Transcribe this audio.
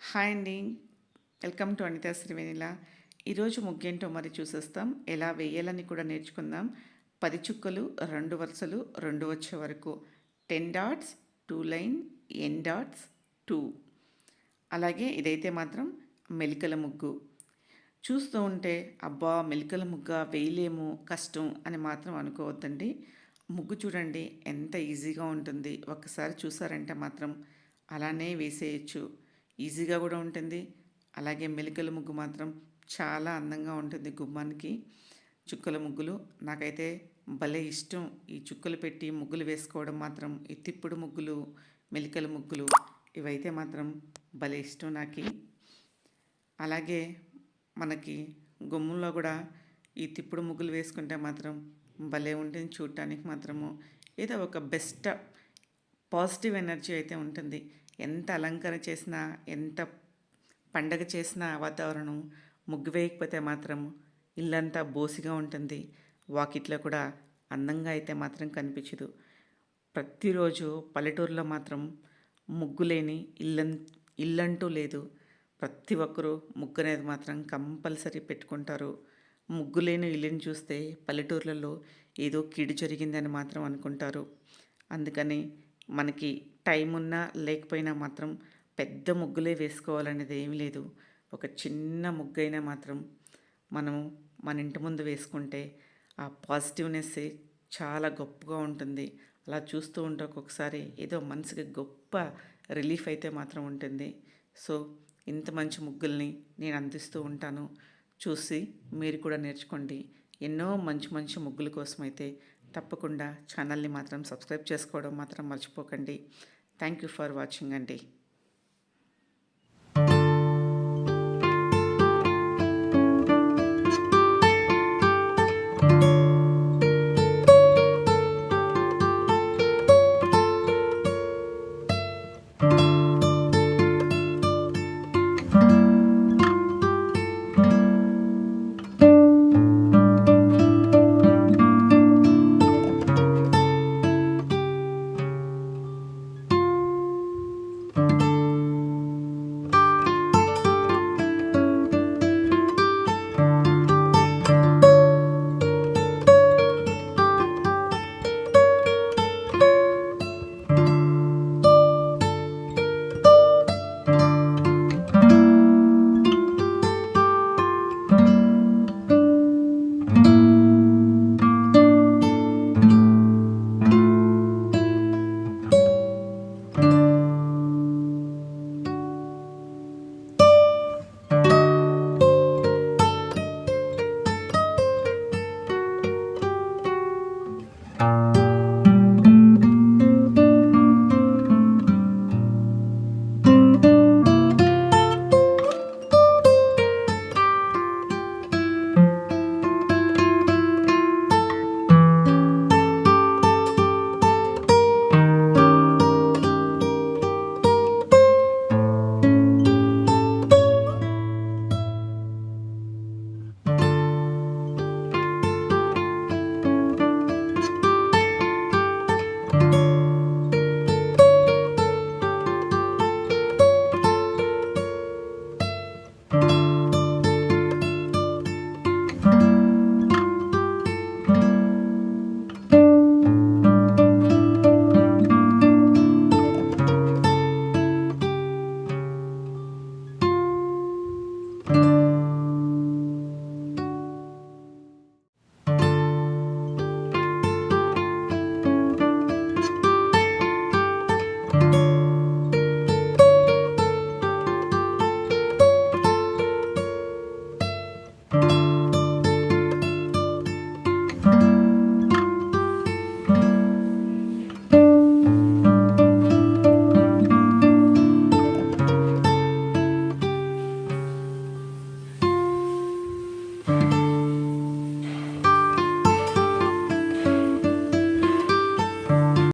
Hi అండి. Welcome to Anitha Srivenila. ఈరోజు ముగ్గేంటో మరి చూసేస్తాం. ఎలా వేయాలని కూడా నేర్చుకుందాం. 10 చుక్కలు, 2 వరుసలు, 2 వచ్చే వరకు 10 డాట్స్, 2 లైన్, ఎన్ డాట్స్, 2. అలాగే ఇదైతే మాత్రం మెలికల ముగ్గు. చూస్తూ ఉంటే అబ్బా! మెలికల ముగ్గ వేయలేము, కష్టం అని మాత్రం అనుకోవద్దండి. ముగ్గు చూడండి ఎంత ఈజీగా ఉంటుంది. ఒక్కసారి చూసారంటే మాత్రం అలానే వేసేయచ్చు. ఈజీగా కూడా ఉంటుంది. అలాగే మెలికల ముగ్గు మాత్రం చాలా అందంగా ఉంటుంది గుమ్మానికి. చుక్కల ముగ్గులు నాకైతే భలే ఇష్టం. ఈ చుక్కలు పెట్టి ముగ్గులు వేసుకోవడం మాత్రం, ఈ తిప్పుడు ముగ్గులు, మెలికల ముగ్గులు ఇవైతే మాత్రం భలే ఇష్టం నాకు. అలాగే మనకి గుమ్మంలో కూడా ఈ తిప్పుడు ముగ్గులు వేసుకుంటే మాత్రం భలే ఉంటుంది చూడటానికి మాత్రము. ఏదో ఒక బెస్ట్ పాజిటివ్ ఎనర్జీ అయితే ఉంటుంది. ఎంత అలంకరణ చేసినా, ఎంత పండగ చేసినా వాతావరణం ముగ్గు వేయకపోతే మాత్రం ఇల్లంతా బోసిగా ఉంటుంది. వాకిట్లో కూడా అందంగా అయితే మాత్రం కనిపించదు. ప్రతిరోజు పల్లెటూరులో మాత్రం ముగ్గు లేని ఇల్లంటూ లేదు. ప్రతి ఒక్కరూ ముగ్గు అనేది మాత్రం కంపల్సరీ పెట్టుకుంటారు. ముగ్గు లేని ఇల్లుని చూస్తే పల్లెటూర్లలో ఏదో కీడు జరిగిందని మాత్రం అనుకుంటారు. అందుకని మనకి టైం ఉన్నా లేకపోయినా మాత్రం పెద్ద ముగ్గులే వేసుకోవాలనేది ఏమీ లేదు. ఒక చిన్న ముగ్గైనా మాత్రం మనము మన ఇంటి ముందు వేసుకుంటే ఆ పాజిటివ్నెస్సే చాలా గొప్పగా ఉంటుంది. అలా చూస్తూ ఉంటే ఒక్కొక్కసారి ఏదో మనసుకి గొప్ప రిలీఫ్ అయితే మాత్రం ఉంటుంది. సో ఇంత మంచి ముగ్గుల్ని నేను అందిస్తూ ఉంటాను. చూసి మీరు కూడా నేర్చుకోండి. ఎన్నో మంచి మంచి ముగ్గుల కోసం అయితే తప్పకుండా ఛానల్ని మాత్రం సబ్స్క్రైబ్ చేసుకోవడం మాత్రం మర్చిపోకండి. థ్యాంక్ యూ ఫర్ వాచింగ్ అండి.